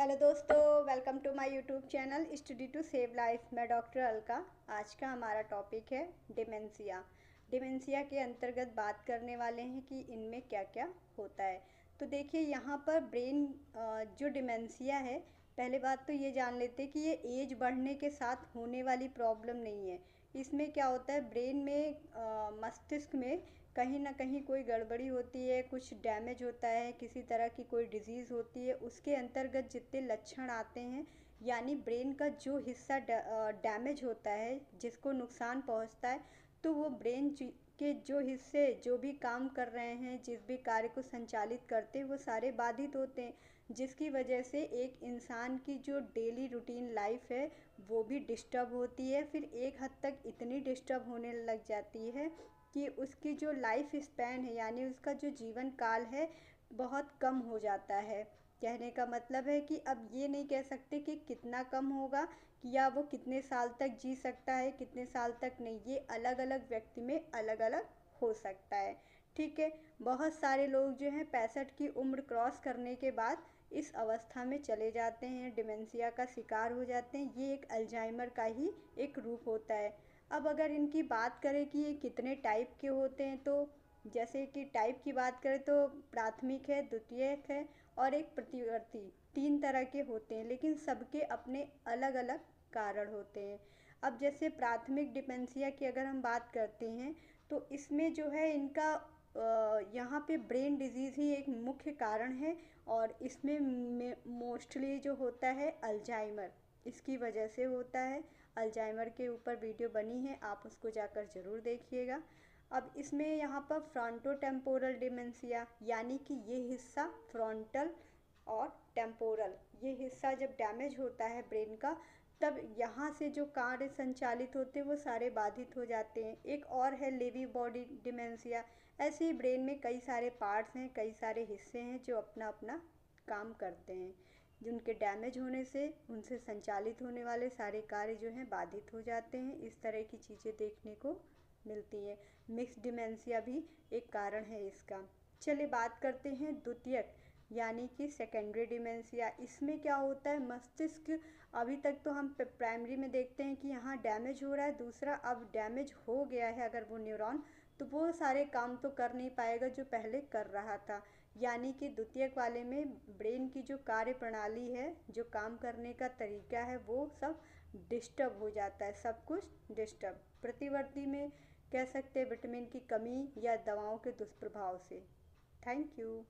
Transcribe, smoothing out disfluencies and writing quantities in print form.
Hello दोस्तों, welcome to my YouTube channel study to save life. मैं doctor Alka. आज का हमारा टॉपिक है डिमेंशिया। डिमेंशिया के अंतर्गत बात करने वाले हैं कि इनमें क्या क्या होता है। तो देखिए यहाँ पर ब्रेन जो डिमेंशिया है, पहले बात तो ये जान लेते हैं कि ये एज बढ़ने के साथ होने वाली प्रॉब्लम नहीं है। इसमें क्या होता है, ब्रेन में मस्तिष्क में कहीं ना कहीं कोई गड़बड़ी होती है, कुछ डैमेज होता है, किसी तरह की कोई डिजीज़ होती है, उसके अंतर्गत जितने लक्षण आते हैं, यानी ब्रेन का जो हिस्सा डैमेज होता है, जिसको नुकसान पहुंचता है, तो वो ब्रेन के जो हिस्से जो भी काम कर रहे हैं, जिस भी कार्य को संचालित करते हैं, वो सारे बाधित होते हैं, जिसकी वजह से एक इंसान की जो डेली रूटीन लाइफ है वो भी डिस्टर्ब होती है। फिर एक हद तक इतनी डिस्टर्ब होने लग जाती है कि उसकी जो लाइफ स्पैन है, यानी उसका जो जीवन काल है, बहुत कम हो जाता है। कहने का मतलब है कि अब ये नहीं कह सकते कि कितना कम होगा कि या वो कितने साल तक जी सकता है, कितने साल तक नहीं, ये अलग अलग व्यक्ति में अलग अलग हो सकता है। ठीक है। बहुत सारे लोग जो हैं 65 की उम्र क्रॉस करने के बाद इस अवस्था में चले जाते हैं, डिमेंशिया का शिकार हो जाते हैं। ये एक अल्जाइमर का ही एक रूप होता है। अब अगर इनकी बात करें कि ये कितने टाइप के होते हैं, तो जैसे कि टाइप की बात करें तो प्राथमिक है, द्वितीयक है और एक प्रतिवर्ती, तीन तरह के होते हैं, लेकिन सबके अपने अलग अलग कारण होते हैं। अब जैसे प्राथमिक डिमेंशिया की अगर हम बात करते हैं, तो इसमें जो है इनका यहाँ पे ब्रेन डिजीज़ ही एक मुख्य कारण है। और इसमें मोस्टली जो होता है अल्जाइमर, इसकी वजह से होता है। अल्जाइमर के ऊपर वीडियो बनी है, आप उसको जाकर ज़रूर देखिएगा। अब इसमें यहाँ पर फ्रंटो टेम्पोरल डिमेंशिया, यानी कि ये हिस्सा फ्रंटल और टेम्पोरल, ये हिस्सा जब डैमेज होता है ब्रेन का, तब यहाँ से जो कार्य संचालित होते हैं वो सारे बाधित हो जाते हैं। एक और है लेवी बॉडी डिमेंशिया। ऐसे ही ब्रेन में कई सारे पार्ट्स हैं, कई सारे हिस्से हैं जो अपना अपना काम करते हैं, जिनके डैमेज होने से उनसे संचालित होने वाले सारे कार्य जो हैं बाधित हो जाते हैं। इस तरह की चीज़ें देखने को मिलती हैं। मिक्स डिमेंशिया भी एक कारण है इसका। चलिए बात करते हैं द्वितीयक, यानी कि सेकेंडरी डिमेंशिया। इसमें क्या होता है, मस्तिष्क, अभी तक तो हम प्राइमरी में देखते हैं कि यहाँ डैमेज हो रहा है, दूसरा अब डैमेज हो गया है अगर वो न्यूरॉन, तो वो सारे काम तो कर नहीं पाएगा जो पहले कर रहा था। यानी कि द्वितीयक वाले में ब्रेन की जो कार्य प्रणाली है, जो काम करने का तरीका है, वो सब डिस्टर्ब हो जाता है, सब कुछ डिस्टर्ब। प्रतिवर्ती में कह सकते हैं विटामिन की कमी या दवाओं के दुष्प्रभाव से। Thank you.